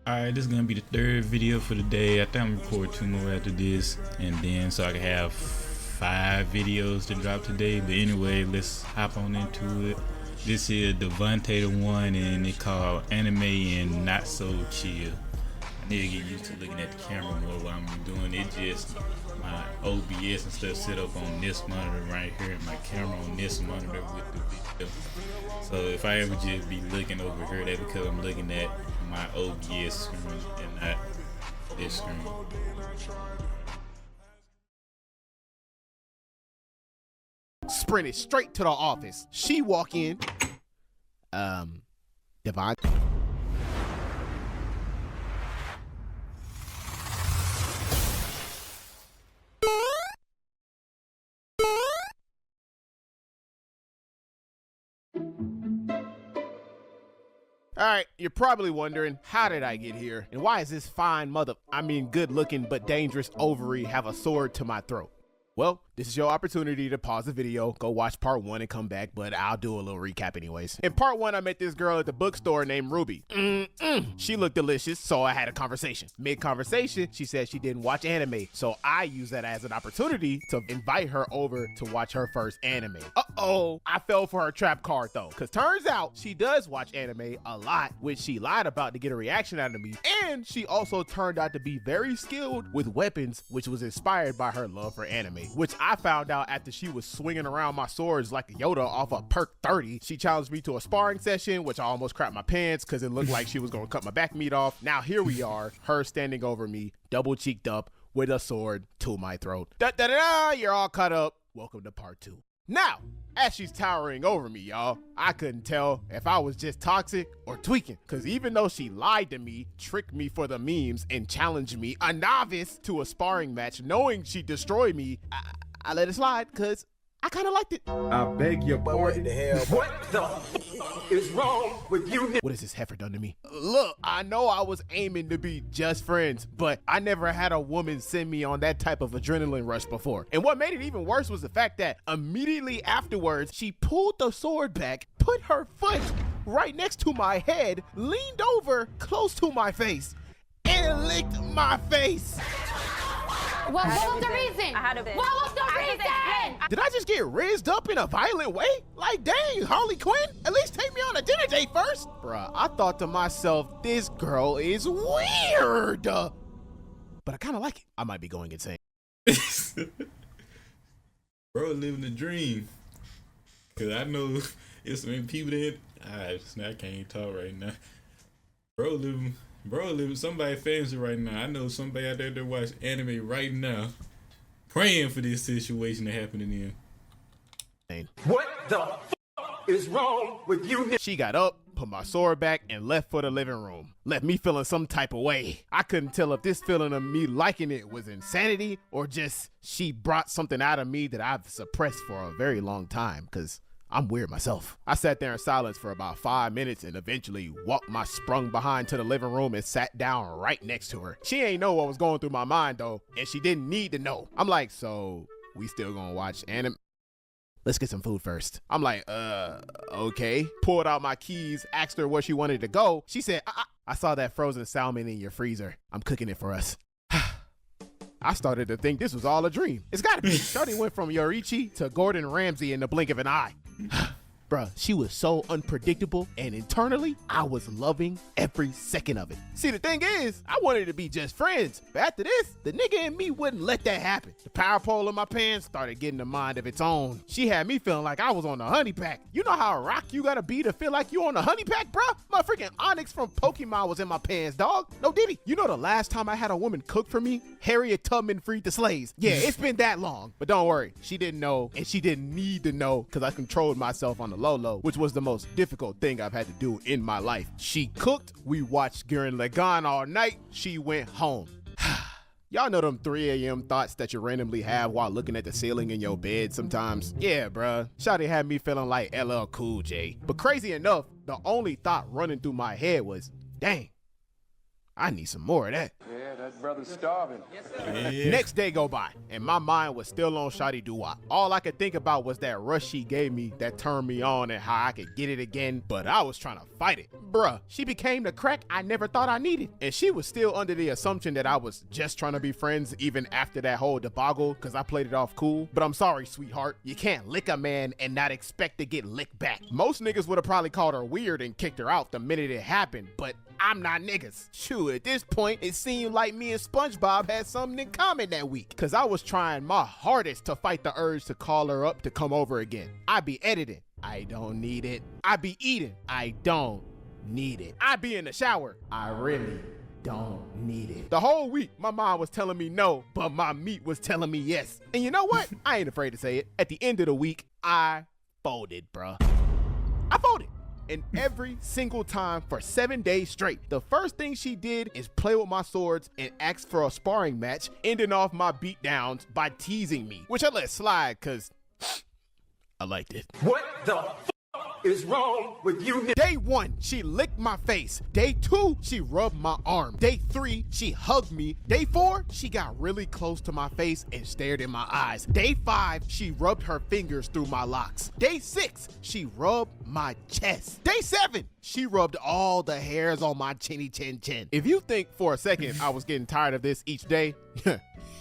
Alright, this is gonna be the third video for the day. I think I'm gonna record 2 more after this, and then so I can have 5 videos to drop today. But anyway, let's hop on into it. This is Devonte the one, and it called Anime and Not So Chill. I need to get used to looking at the camera more while I'm doing it. Just my OBS and stuff set up on this monitor right here, and my camera on this monitor with the video. So if I ever just be looking over here, that's because I'm looking at my OBS screen and not this screen. Sprinted straight to the office. She walk in. Devonte. Alright, you're probably wondering, how did I get here? And why is this fine good looking but dangerous ovary have a sword to my throat? Well, this is your opportunity to pause the video, go watch part 1 and come back, but I'll do a little recap anyways. In part 1, I met this girl at the bookstore named Ruby. She looked delicious, so I had a conversation. Mid-conversation, she said she didn't watch anime, so I used that as an opportunity to invite her over to watch her first anime. Uh-oh, I fell for her trap card though, because turns out she does watch anime a lot, which she lied about to get a reaction out of me, and she also turned out to be very skilled with weapons, which was inspired by her love for anime, which I found out after she was swinging around my swords like a Yoda off a perk 30. She challenged me to a sparring session, which I almost crapped my pants because it looked like she was gonna cut my back meat off. Now here we are, her standing over me, double cheeked up with a sword to my throat. You're all cut up. Welcome to part 2. Now, as she's towering over me, y'all, I couldn't tell if I was just toxic or tweaking, because even though she lied to me, tricked me for the memes, and challenged me, a novice, to a sparring match, knowing she'd destroy me, I let it slide, because I kind of liked it. I beg your pardon. What the is wrong with you? What has this heifer done to me? Look, I know I was aiming to be just friends, but I never had a woman send me on that type of adrenaline rush before. And what made it even worse was the fact that immediately afterwards, she pulled the sword back, put her foot right next to my head, leaned over close to my face, and licked my face. What was the reason? What was the reason? Did I just get rizzed up in a violent way? Like, dang, Harley Quinn, at least take me on a dinner date first. Bruh, I thought to myself, this girl is weird. But I kind of like it. I might be going insane. Bro, living the dream. Cause I know it's many people that I can't talk right now. Bro, living somebody fancy right now. I know somebody out there that watch anime right now, praying for this situation to happen to them. What the is wrong with you? She got up, put my sword back, and left for the living room. Left me feeling some type of way. I couldn't tell if this feeling of me liking it was insanity or just she brought something out of me that I've suppressed for a very long time, because I'm weird myself. I sat there in silence for about 5 minutes and eventually walked my sprung behind to the living room and sat down right next to her. She ain't know what was going through my mind though, and she didn't need to know. I'm like, so we still gonna watch anime? Let's get some food first. I'm like, okay. Pulled out my keys, asked her where she wanted to go. She said, I saw that frozen salmon in your freezer. I'm cooking it for us. I started to think this was all a dream. It's gotta be. Shorty went from Yorichi to Gordon Ramsay in the blink of an eye. Bruh, she was so unpredictable, and internally, I was loving every second of it. See, the thing is, I wanted to be just friends, but after this, the nigga in me wouldn't let that happen. The power pole in my pants started getting a mind of its own. She had me feeling like I was on the honey pack. You know how rock you gotta be to feel like you on the honey pack, bruh? My freaking Onyx from Pokemon was in my pants, dog. No diddy. You know the last time I had a woman cook for me? Harriet Tubman freed the slaves. Yeah, it's been that long, but don't worry. She didn't know, and she didn't need to know, because I controlled myself on the low, which was the most difficult thing I've had to do in my life. She cooked, we watched Gurren Lagann all night, she went home. Y'all know them 3 a.m. thoughts that you randomly have while looking at the ceiling in your bed sometimes? Yeah, bruh. Shawty had me feeling like LL Cool J. But crazy enough, the only thought running through my head was, dang, I need some more of that. Yeah, that brother's starving. Yeah. Next day go by, and my mind was still on Shawty Doo-Wop. All I could think about was that rush she gave me that turned me on and how I could get it again, but I was trying to fight it. Bruh, she became the crack I never thought I needed. And she was still under the assumption that I was just trying to be friends even after that whole debacle, because I played it off cool. But I'm sorry, sweetheart. You can't lick a man and not expect to get licked back. Most niggas would have probably called her weird and kicked her out the minute it happened, but I'm not niggas. Shoot, at this point, it seemed like me and SpongeBob had something in common that week, because I was trying my hardest to fight the urge to call her up to come over again. I be editing. I don't need it. I be eating. I don't need it. I be in the shower. I really don't need it. The whole week, my mom was telling me no, but my meat was telling me yes. And you know what? I ain't afraid to say it. At the end of the week, I folded, bruh. I folded. And every single time for 7 days straight, the first thing she did is play with my swords and ask for a sparring match, ending off my beatdowns by teasing me, which I let slide because I liked it. What the is wrong with you? Day 1, she licked my face. Day 2, she rubbed my arm. Day 3, she hugged me. Day 4, she got really close to my face and stared in my eyes. Day 5, she rubbed her fingers through my locks. Day 6, she rubbed my chest. Day 7, she rubbed all the hairs on my chinny chin chin. If you think for a second I was getting tired of this each day,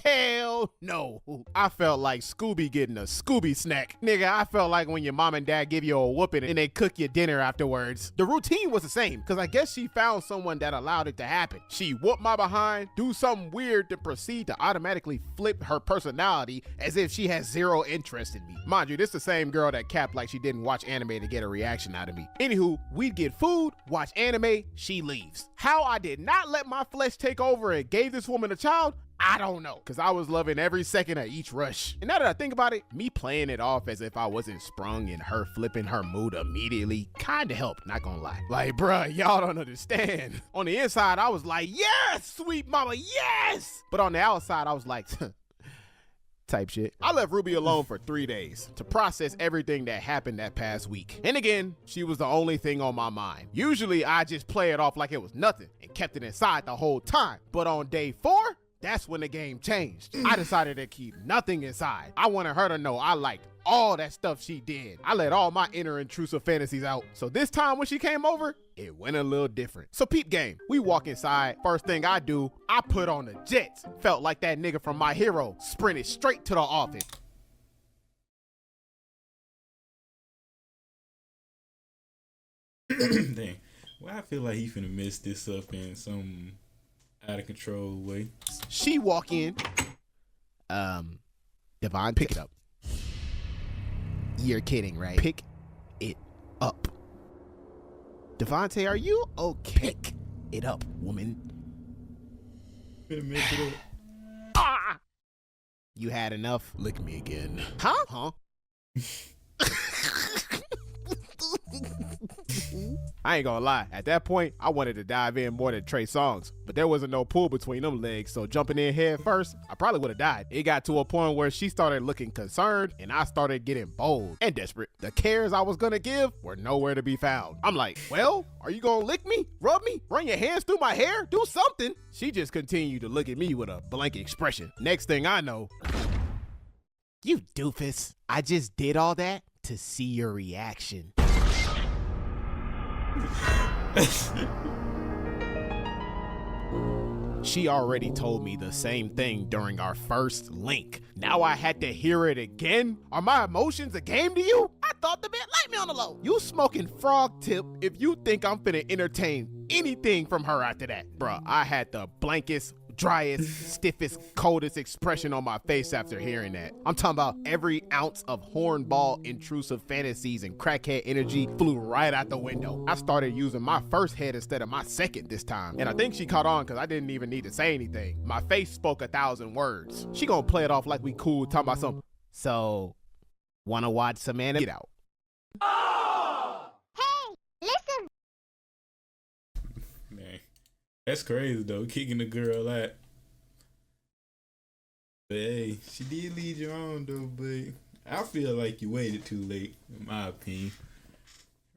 hell no. I felt like Scooby getting a Scooby snack. Nigga, I felt like when your mom and dad give you a whooping and they cook you dinner afterwards. The routine was the same, because I guess she found someone that allowed it to happen. She whooped my behind, do something weird, to proceed to automatically flip her personality as if she has zero interest in me. Mind you, this the same girl that capped like she didn't watch anime to get a reaction out of me. Anywho, we'd get food, watch anime, she leaves. How I did not let my flesh take over and gave this woman a child, I don't know, because I was loving every second of each rush. And now that I think about it, me playing it off as if I wasn't sprung and her flipping her mood immediately kinda helped, not gonna lie. Like, bruh, y'all don't understand. On the inside, I was like, yes, sweet mama, yes! But on the outside, I was like, type shit. I left Ruby alone for 3 days to process everything that happened that past week. And again, she was the only thing on my mind. Usually, I just play it off like it was nothing and kept it inside the whole time. But on day 4, that's when the game changed. I decided to keep nothing inside. I wanted her to know I liked all that stuff she did. I let all my inner intrusive fantasies out. So this time when she came over, it went a little different. So peep game, we walk inside. First thing I do, I put on the jets. Felt like that nigga from My Hero, sprinted straight to the office. Dang. Well, I feel like he finna mess this up in some out of control way. She walk in. Devon, pick it up. You're kidding, right? Pick it up. Devonte, are you okay? Pick it up, woman. Finna mess it up. Ah! You had enough? Lick me again. Huh? I ain't gonna lie, at that point, I wanted to dive in more than Trey Songz, but there wasn't no pull between them legs, so jumping in head first, I probably would have died. It got to a point where she started looking concerned, and I started getting bold and desperate. The cares I was gonna give were nowhere to be found. I'm like, well, are you gonna lick me, rub me, run your hands through my hair, do something? She just continued to look at me with a blank expression. Next thing I know, you doofus, I just did all that to see your reaction. She already told me the same thing during our first link. Now I had to hear it again? Are my emotions a game to you? I thought the bit liked me on the low. You smoking frog tip if you think I'm finna entertain anything from her after that. Bruh, I had the blankest, driest, stiffest, coldest expression on my face after hearing that. I'm talking about every ounce of hornball intrusive fantasies and crackhead energy flew right out the window. I started using my first head instead of my second this time. And I think she caught on because I didn't even need to say anything. My face spoke 1,000 words. She gonna play it off like we cool, talking about something. So, wanna watch some anime? Get out. Hey, listen. Man, that's crazy though, kicking the girl out. But hey, she did lead you on though, but I feel like you waited too late, in my opinion.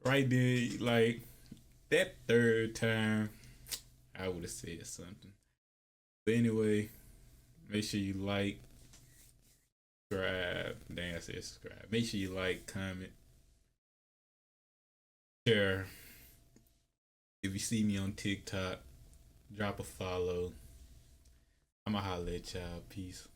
Right there, like that third time, I would have said something. But anyway, make sure you like, subscribe. Dang, I said subscribe. Make sure you like, comment, share. If you see me on TikTok, drop a follow. I'ma holla at y'all. Peace.